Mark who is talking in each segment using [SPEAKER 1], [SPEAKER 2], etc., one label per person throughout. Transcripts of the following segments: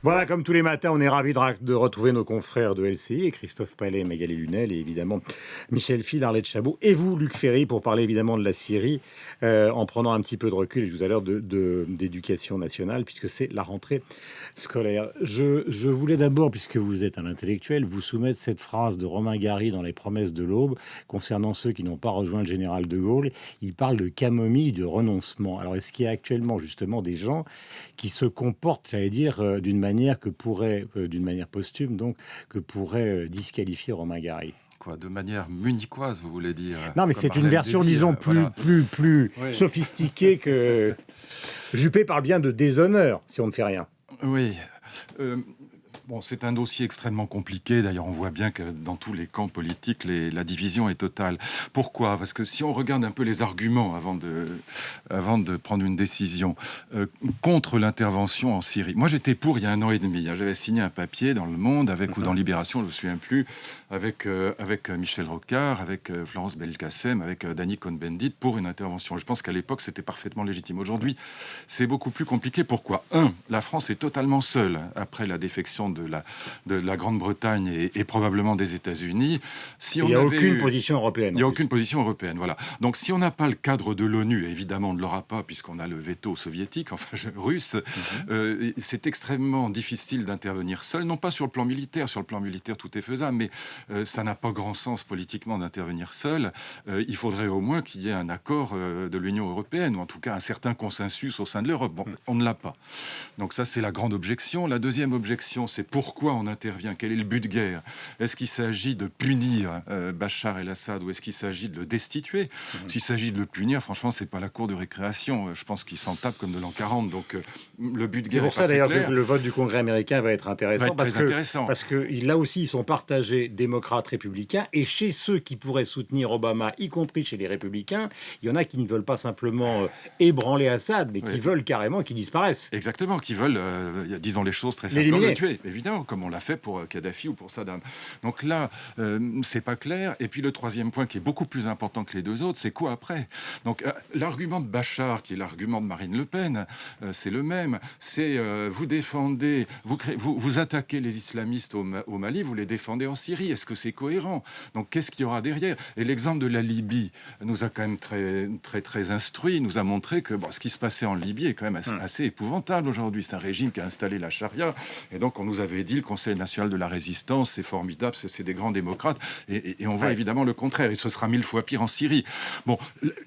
[SPEAKER 1] Voilà, comme tous les matins, on est ravis de retrouver nos confrères de LCI, Christophe Palais, Magali Lunel et évidemment Michel Fil, Arlette Chabot et vous, Luc Ferry, pour parler évidemment de la Syrie, en prenant un petit peu de recul, tout à l'heure, d'éducation nationale, puisque c'est la rentrée scolaire. Je voulais d'abord, puisque vous êtes un intellectuel, vous soumettre cette phrase de Romain Gary dans Les Promesses de l'Aube, concernant ceux qui n'ont pas rejoint le général de Gaulle. Il parle de camomille, de renoncement. Alors, est-ce qu'il y a actuellement justement des gens qui se comportent, j'allais dire, d'une manière d'une manière posthume, donc, que pourrait disqualifier Romain Gary?
[SPEAKER 2] Quoi, de manière munichoise, vous voulez dire?
[SPEAKER 1] Non, mais c'est une version, disons, plus
[SPEAKER 2] Oui.
[SPEAKER 1] sophistiquée que... Juppé parle bien de déshonneur, si on ne fait rien.
[SPEAKER 2] Oui. Euh, Bon, c'est un dossier extrêmement compliqué. D'ailleurs, on voit bien que dans tous les camps politiques, la division est totale. Pourquoi? Parce que si on regarde un peu les arguments avant de prendre une décision contre l'intervention en Syrie. Moi, j'étais pour il y a 1 an et demi. J'avais signé un papier dans Le Monde ou dans Libération, je ne me souviens plus, avec Michel Rocard, avec Florence Belkacem, avec Danny Cohn-Bendit pour une intervention. Je pense qu'à l'époque, c'était parfaitement légitime. Aujourd'hui, c'est beaucoup plus compliqué. Pourquoi? La France est totalement seule après la défection de la Grande-Bretagne et probablement des États-Unis.
[SPEAKER 1] Il n'y a aucune position européenne.
[SPEAKER 2] Il n'y a aucune position européenne, voilà. Donc si on n'a pas le cadre de l'ONU, évidemment on ne l'aura pas puisqu'on a le veto soviétique, russe, c'est extrêmement difficile d'intervenir seul, non pas sur le plan militaire. Sur le plan militaire, tout est faisable, mais ça n'a pas grand sens politiquement d'intervenir seul. Il faudrait au moins qu'il y ait un accord de l'Union européenne, ou en tout cas un certain consensus au sein de l'Europe. Bon, on ne l'a pas. Donc ça, c'est la grande objection. La deuxième objection, c'est pourquoi on intervient? Quel est le but de guerre? Est-ce qu'il s'agit de punir Bachar el-Assad ou est-ce qu'il s'agit de le destituer? S'il s'agit de le punir, franchement, c'est pas la cour de récréation. Je pense qu'il s'en tape comme de l'an 40. Donc le but de guerre.
[SPEAKER 1] C'est pour ça d'ailleurs que le vote du Congrès américain va être intéressant. Parce que là aussi, ils sont partagés démocrates, républicains. Et chez ceux qui pourraient soutenir Obama, y compris chez les républicains, il y en a qui ne veulent pas simplement ébranler Assad, mais qui veulent carrément qu'il disparaisse.
[SPEAKER 2] Exactement, qui veulent, disons les choses très simplement, le tuer. Évidemment, comme on l'a fait pour Kadhafi ou pour Saddam. Donc là, c'est pas clair. Et puis le troisième point qui est beaucoup plus important que les deux autres, c'est quoi après? Donc l'argument de Bachar, qui est l'argument de Marine Le Pen, c'est le même. C'est vous défendez, vous attaquez les islamistes au Mali, vous les défendez en Syrie. Est-ce que c'est cohérent? Donc qu'est-ce qu'il y aura derrière? Et l'exemple de la Libye nous a quand même très instruit, nous a montré que ce qui se passait en Libye est quand même assez épouvantable aujourd'hui. C'est un régime qui a installé la charia. Et donc on nous avait dit le Conseil national de la résistance, c'est formidable, c'est des grands démocrates. Et on voit évidemment le contraire. Et ce sera 1000 fois pire en Syrie. Bon,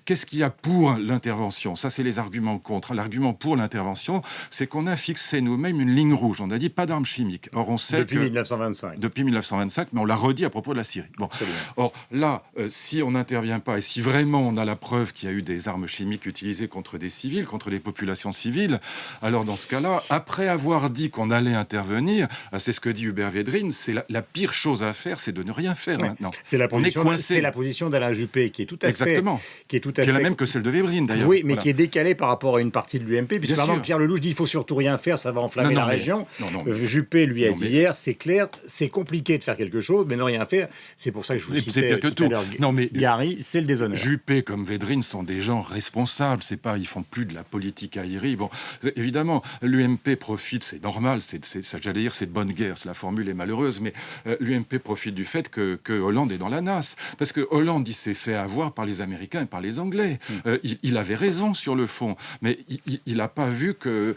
[SPEAKER 2] qu'est-ce qu'il y a pour l'intervention? Ça, c'est les arguments contre. L'argument pour l'intervention, c'est qu'on a fixé nous-mêmes une ligne rouge. On a dit pas d'armes chimiques. Or, on sait
[SPEAKER 1] depuis 1925.
[SPEAKER 2] Depuis 1925, mais on l'a redit à propos de la Syrie. Bon. Or, là, si on n'intervient pas et si vraiment on a la preuve qu'il y a eu des armes chimiques utilisées contre des civils, contre des populations civiles, alors dans ce cas-là, après avoir dit qu'on allait intervenir, c'est ce que dit Hubert Védrine, c'est la pire chose à faire, c'est de ne rien faire maintenant.
[SPEAKER 1] C'est la position d'Alain Juppé qui est tout à fait...
[SPEAKER 2] Qui est la même que celle de Védrine d'ailleurs.
[SPEAKER 1] Oui, mais qui est décalée par rapport à une partie de l'UMP, puisque par exemple Pierre Lelouch dit il faut surtout rien faire, ça va enflammer la région. Juppé lui a dit hier, c'est clair, c'est compliqué de faire quelque chose, mais ne rien faire. C'est pour ça que je vous citais tout à l'heure. Gary, c'est le déshonneur.
[SPEAKER 2] Juppé comme Védrine sont des gens responsables. C'est pas, ils font plus de la politique aérie. Bon, évidemment, l'UMP profite, c'est normal. J'allais dire, c'est de bonne guerre. La formule est malheureuse, mais l'UMP profite du fait que Hollande est dans la nasse, parce que Hollande, il s'est fait avoir par les Américains et par les Anglais. Il avait raison sur le fond, mais il n'a pas vu que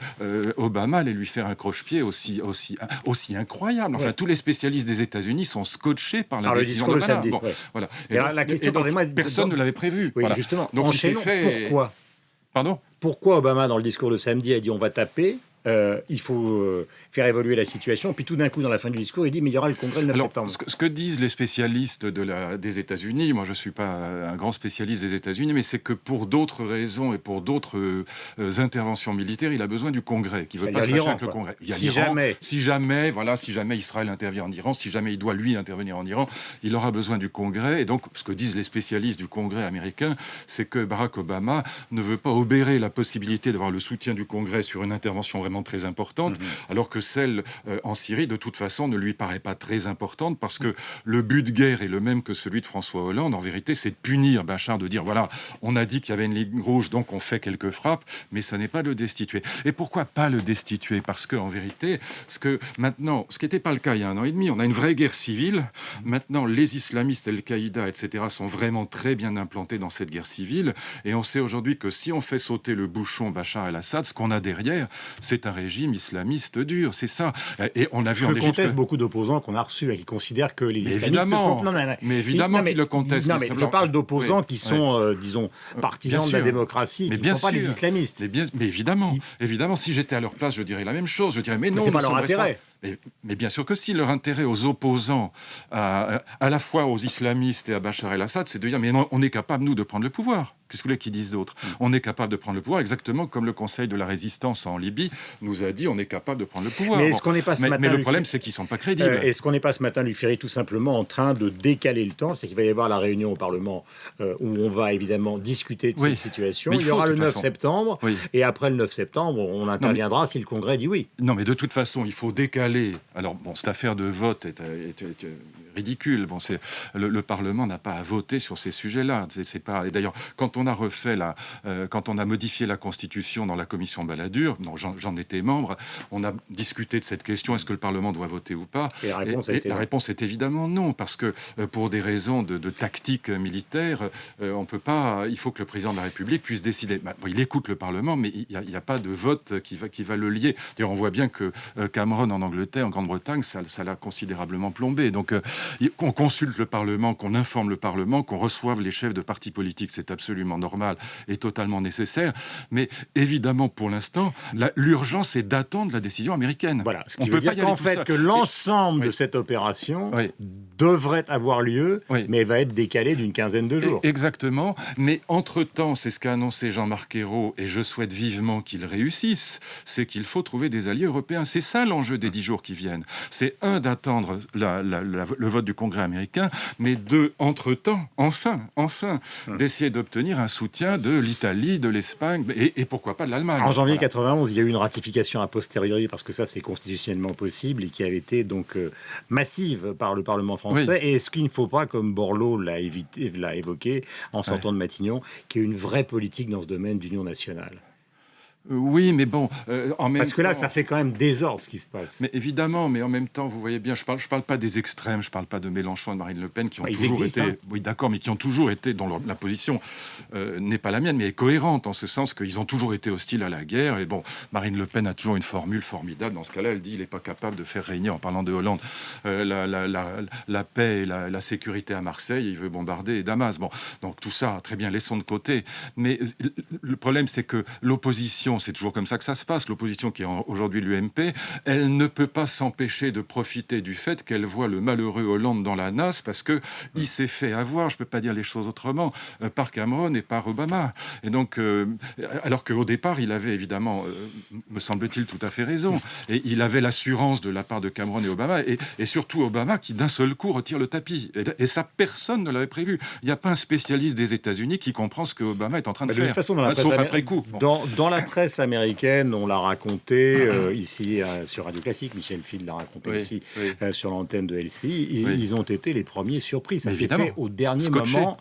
[SPEAKER 2] Obama allait lui faire un croche-pied aussi incroyable. Enfin, tous les spécialistes des États-Unis sont scotchés par la décision d'Obama.
[SPEAKER 1] Bon, voilà. Et la question,
[SPEAKER 2] personne ne l'avait prévu.
[SPEAKER 1] Oui, voilà. Justement. Donc il s'est fait. Pourquoi?
[SPEAKER 2] Pardon?
[SPEAKER 1] Pourquoi Obama, dans le discours de samedi, a dit on va taper? Il faut faire évoluer la situation. Puis tout d'un coup, dans la fin du discours, il dit mais il y aura le congrès le 9 septembre.
[SPEAKER 2] Ce que disent les spécialistes des États-Unis, moi je ne suis pas un grand spécialiste des États-Unis, mais c'est que pour d'autres raisons et pour d'autres interventions militaires, il a besoin du congrès, qui ne veut pas se fâcher avec le congrès. Il y a si jamais Israël intervient en Iran, si jamais il doit lui intervenir en Iran, il aura besoin du congrès. Et donc, ce que disent les spécialistes du congrès américain, c'est que Barack Obama ne veut pas obérer la possibilité d'avoir le soutien du congrès sur une intervention vraiment vraiment très importante, alors que celle en Syrie, de toute façon, ne lui paraît pas très importante, parce que le but de guerre est le même que celui de François Hollande. En vérité, c'est de punir Bachar, de dire, voilà, on a dit qu'il y avait une ligne rouge, donc on fait quelques frappes, mais ça n'est pas de le destituer. Et pourquoi pas le destituer? Parce qu'en vérité, ce qui n'était pas le cas il y a 1 an et demi, on a une vraie guerre civile. Maintenant, les islamistes, Al-Qaïda, etc., sont vraiment très bien implantés dans cette guerre civile. Et on sait aujourd'hui que si on fait sauter le bouchon Bachar el-Assad, ce qu'on a derrière, c'est un régime islamiste dur. C'est ça. Et on a vu en Égypte...
[SPEAKER 1] contestent beaucoup d'opposants qu'on a reçus et qui considèrent que les islamistes
[SPEAKER 2] évidemment,
[SPEAKER 1] sont... Non,
[SPEAKER 2] mais évidemment qu'ils le contestent.
[SPEAKER 1] Non, mais je parle d'opposants qui sont, disons, partisans de la démocratie, qui ne sont pas des islamistes.
[SPEAKER 2] Mais évidemment, si j'étais à leur place, je dirais la même chose. Je dirais, mais non,
[SPEAKER 1] c'est pas leur intérêt.
[SPEAKER 2] Mais bien sûr que si, leur intérêt aux opposants, à la fois aux islamistes et à Bachar el-Assad, c'est de dire, mais non, on est capable, nous, de prendre le pouvoir. Qu'est-ce que vous voulez qu'ils disent d'autre? On est capable de prendre le pouvoir, exactement comme le Conseil de la Résistance en Libye nous a dit, on est capable de prendre le pouvoir.
[SPEAKER 1] Mais, est-ce qu'on n'est pas ce matin,
[SPEAKER 2] mais le problème, c'est qu'ils ne sont pas crédibles.
[SPEAKER 1] Est-ce qu'on n'est pas ce matin, Luc Ferry, tout simplement en train de décaler le temps? C'est qu'il va y avoir la réunion au Parlement où on va évidemment discuter de cette situation. Il y aura le 9 septembre, et après le 9 septembre, on interviendra si le Congrès dit oui.
[SPEAKER 2] Non, mais de toute façon, il faut décaler. Alors, bon, cette affaire de vote est ridicule. Bon, le Parlement n'a pas à voter sur ces sujets-là. C'est pas. Et d'ailleurs, quand on a quand on a modifié la Constitution dans la commission Balladur, j'en étais membre, on a discuté de cette question, est-ce que le Parlement doit voter ou pas?
[SPEAKER 1] Et la
[SPEAKER 2] réponse est évidemment non, parce que pour des raisons de tactique militaire, on peut pas. Il faut que le président de la République puisse décider. Il écoute le Parlement, mais il n'y a pas de vote qui va le lier. D'ailleurs, on voit bien que Cameron en Angleterre, en Grande-Bretagne, ça l'a considérablement plombé. Donc, qu'on consulte le Parlement, qu'on informe le Parlement, qu'on reçoive les chefs de partis politiques, c'est absolument normal et totalement nécessaire. Mais évidemment, pour l'instant, l'urgence est d'attendre la décision américaine.
[SPEAKER 1] Voilà, ce qui veut dire qu'en fait, que l'ensemble de cette opération devrait avoir lieu, mais elle va être décalée d'une quinzaine de jours.
[SPEAKER 2] Exactement. Mais entre-temps, c'est ce qu'a annoncé Jean-Marc Ayrault, et je souhaite vivement qu'il réussisse, c'est qu'il faut trouver des alliés européens. C'est ça l'enjeu des 10 jours qui viennent. C'est d'attendre le vote du Congrès américain, mais entre-temps, enfin, d'essayer d'obtenir un soutien de l'Italie, de l'Espagne, et pourquoi pas de l'Allemagne.
[SPEAKER 1] En janvier 91, il y a eu une ratification a posteriori, parce que ça, c'est constitutionnellement possible, et qui avait été donc massive par le Parlement français. Et est-ce qu'il ne faut pas, comme Borloo l'a évoqué en sortant de Matignon, qu'il y ait une vraie politique dans ce domaine d'union nationale?
[SPEAKER 2] Oui, mais bon, en même
[SPEAKER 1] Parce que là,
[SPEAKER 2] temps,
[SPEAKER 1] ça fait quand même désordre ce qui se passe.
[SPEAKER 2] Mais évidemment, mais en même temps, vous voyez bien, je parle pas des extrêmes, je parle pas de Mélenchon et de Marine Le Pen qui ont toujours été, oui, d'accord, mais qui ont toujours été, dont la position n'est pas la mienne, mais est cohérente en ce sens qu'ils ont toujours été hostiles à la guerre. Et bon, Marine Le Pen a toujours une formule formidable. Dans ce cas-là, elle dit il n'est pas capable de faire régner, en parlant de Hollande, la paix et la sécurité à Marseille. Il veut bombarder Damas. Bon, donc tout ça, très bien, laissons de côté. Mais le problème, c'est que l'opposition, c'est toujours comme ça que ça se passe. L'opposition qui est aujourd'hui l'UMP, elle ne peut pas s'empêcher de profiter du fait qu'elle voit le malheureux Hollande dans la nasse parce que il s'est fait avoir, je peux pas dire les choses autrement, par Cameron et par Obama. Et donc, alors qu'au départ, il avait évidemment, me semble-t-il, tout à fait raison. Et il avait l'assurance de la part de Cameron et Obama, et surtout Obama qui d'un seul coup retire le tapis. Et ça, personne ne l'avait prévu. Il n'y a pas un spécialiste des États-Unis qui comprend ce que Obama est en train de faire.
[SPEAKER 1] De toute façon,
[SPEAKER 2] sauf après coup.
[SPEAKER 1] Dans la presse américaine, on l'a raconté ici sur Radio Classique, Michel Field l'a raconté aussi sur l'antenne de LCI, ils ont été les premiers surpris. Ça s'est fait au dernier moment,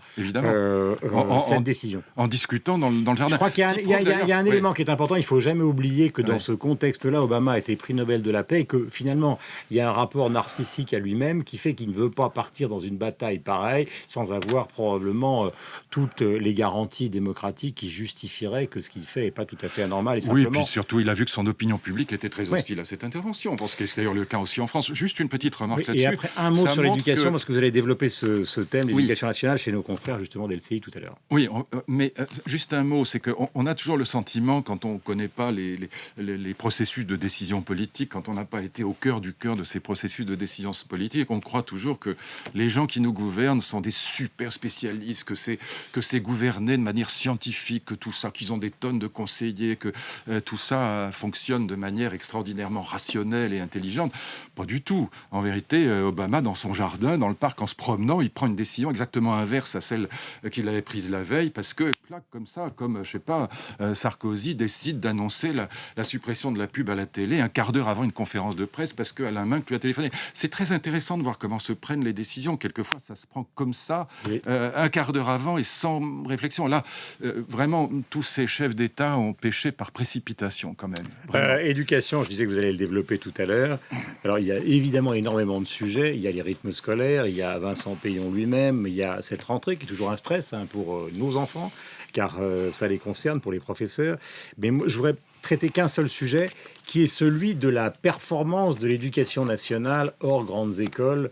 [SPEAKER 1] cette décision.
[SPEAKER 2] En discutant dans le jardin.
[SPEAKER 1] Je crois qu'il y a un élément qui est important, il ne faut jamais oublier que dans ce contexte-là, Obama a été prix Nobel de la paix et que finalement, il y a un rapport narcissique à lui-même qui fait qu'il ne veut pas partir dans une bataille pareille sans avoir probablement toutes les garanties démocratiques qui justifieraient que ce qu'il fait n'est pas tout à fait anormal.
[SPEAKER 2] Oui, et puis surtout, il a vu que son opinion publique était très hostile à cette intervention. Je pense que c'est d'ailleurs le cas aussi en France. Juste une petite remarque là-dessus.
[SPEAKER 1] Et après, un mot sur l'éducation, parce que vous allez développer ce thème, l'éducation nationale, chez nos confrères justement d'LCI tout à l'heure.
[SPEAKER 2] Oui, mais juste un mot, c'est qu'on a toujours le sentiment, quand on ne connaît pas les processus de décision politique, quand on n'a pas été au cœur de ces processus de décision politique, on croit toujours que les gens qui nous gouvernent sont des super spécialistes, que c'est gouverné de manière scientifique, que tout ça, qu'ils ont des tonnes de conseillers, et que tout ça fonctionne de manière extraordinairement rationnelle et intelligente. Pas du tout. En vérité, Obama, dans son jardin, dans le parc, en se promenant, il prend une décision exactement inverse à celle qu'il avait prise la veille, parce que, clac, comme ça, comme, je sais pas, Sarkozy décide d'annoncer la suppression de la pub à la télé un quart d'heure avant une conférence de presse, parce qu'Alain Minc lui a téléphoné. C'est très intéressant de voir comment se prennent les décisions. Quelquefois, ça se prend comme ça, oui. Un quart d'heure avant et sans réflexion. Là, vraiment, tous ces chefs d'État ont péché par précipitation, quand même.
[SPEAKER 1] Éducation, je disais que vous allez le développer tout à l'heure. Alors, il y a évidemment énormément de sujets. Il y a les rythmes scolaires, il y a Vincent Peillon lui-même, il y a cette rentrée qui est toujours un stress pour nos enfants, car ça les concerne, pour les professeurs. Mais moi, je voudrais traiter qu'un seul sujet, qui est celui de la performance de l'éducation nationale hors grandes écoles.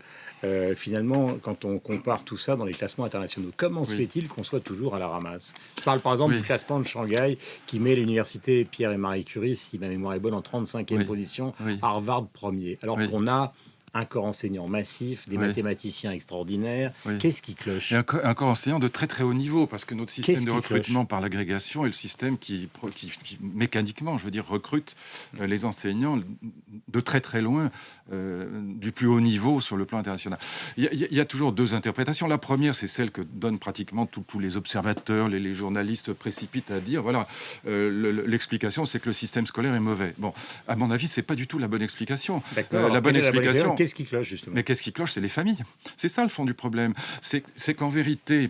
[SPEAKER 1] Finalement, quand on compare tout ça dans les classements internationaux, comment se fait-il qu'on soit toujours à la ramasse? Je parle par exemple du classement de Shanghai qui met l'université Pierre et Marie Curie, si ma mémoire est bonne, en 35e position, Harvard premier, alors qu'on a un corps enseignant massif, des mathématiciens extraordinaires. Qu'est-ce qui cloche?
[SPEAKER 2] Et un corps enseignant de très très haut niveau, parce que notre système de recrutement par l'agrégation est le système qui mécaniquement, je veux dire, recrute les enseignants de très très loin, du plus haut niveau sur le plan international. Il y a toujours deux interprétations. La première, c'est celle que donnent pratiquement tous les observateurs, les journalistes précipitent à dire, voilà, l'explication, c'est que le système scolaire est mauvais. Bon, à mon avis, c'est pas du tout la bonne explication.
[SPEAKER 1] La bonne explication... Qu'est-ce qui cloche, justement?
[SPEAKER 2] Mais qu'est-ce qui cloche? C'est les familles. C'est ça le fond du problème. C'est qu'en vérité,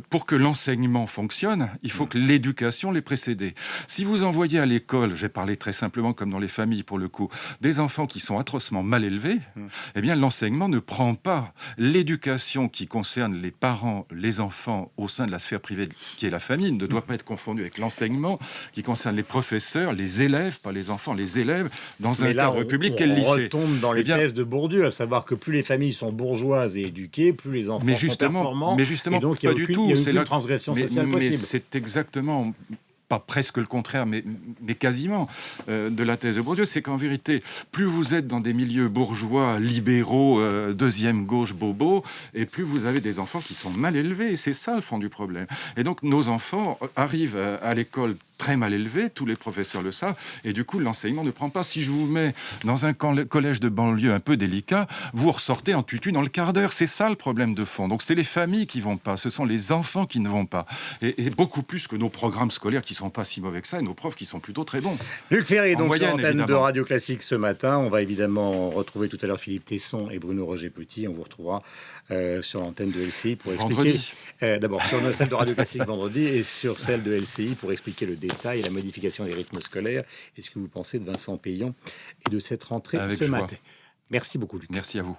[SPEAKER 2] pour que l'enseignement fonctionne, il faut que l'éducation l'ait précédé. Si vous envoyez à l'école, j'ai parlé très simplement comme dans les familles pour le coup, des enfants qui sont atrocement mal élevés, eh bien l'enseignement ne prend pas l'éducation qui concerne les parents, les enfants au sein de la sphère privée qui est la famille, ne doit pas être confondue avec l'enseignement qui concerne les professeurs, les élèves, pas les enfants, les élèves, dans un cadre public qu'est le lycée.
[SPEAKER 1] On retombe dans les thèses de Bourdieu, à savoir que plus les familles sont bourgeoises et éduquées, plus les enfants sont performants.
[SPEAKER 2] Mais justement,
[SPEAKER 1] et donc, il n'y a aucune transgression sociale possible.
[SPEAKER 2] C'est exactement... pas presque le contraire, mais quasiment, de la thèse de Bourdieu, c'est qu'en vérité, plus vous êtes dans des milieux bourgeois, libéraux, deuxième gauche, bobo, et plus vous avez des enfants qui sont mal élevés. C'est ça le fond du problème. Et donc, nos enfants arrivent à l'école très mal élevés, tous les professeurs le savent, et du coup, l'enseignement ne prend pas. Si je vous mets dans un collège de banlieue un peu délicat, vous ressortez en tutu dans le quart d'heure. C'est ça le problème de fond. Donc, c'est les familles qui vont pas, ce sont les enfants qui ne vont pas. Et beaucoup plus que nos programmes scolaires qui sont pas si mauvais que ça, et nos profs qui sont plutôt très bons.
[SPEAKER 1] Luc Ferry, donc sur l'antenne de Radio Classique ce matin. On va évidemment retrouver tout à l'heure Philippe Tesson et Bruno Roger-Petit. On vous retrouvera sur l'antenne de LCI pour expliquer... D'abord sur celle de Radio Classique vendredi et sur celle de LCI pour expliquer le détail et la modification des rythmes scolaires. Et ce que vous pensez de Vincent Peillon et de cette rentrée ce matin. Merci beaucoup, Luc.
[SPEAKER 2] Merci à vous.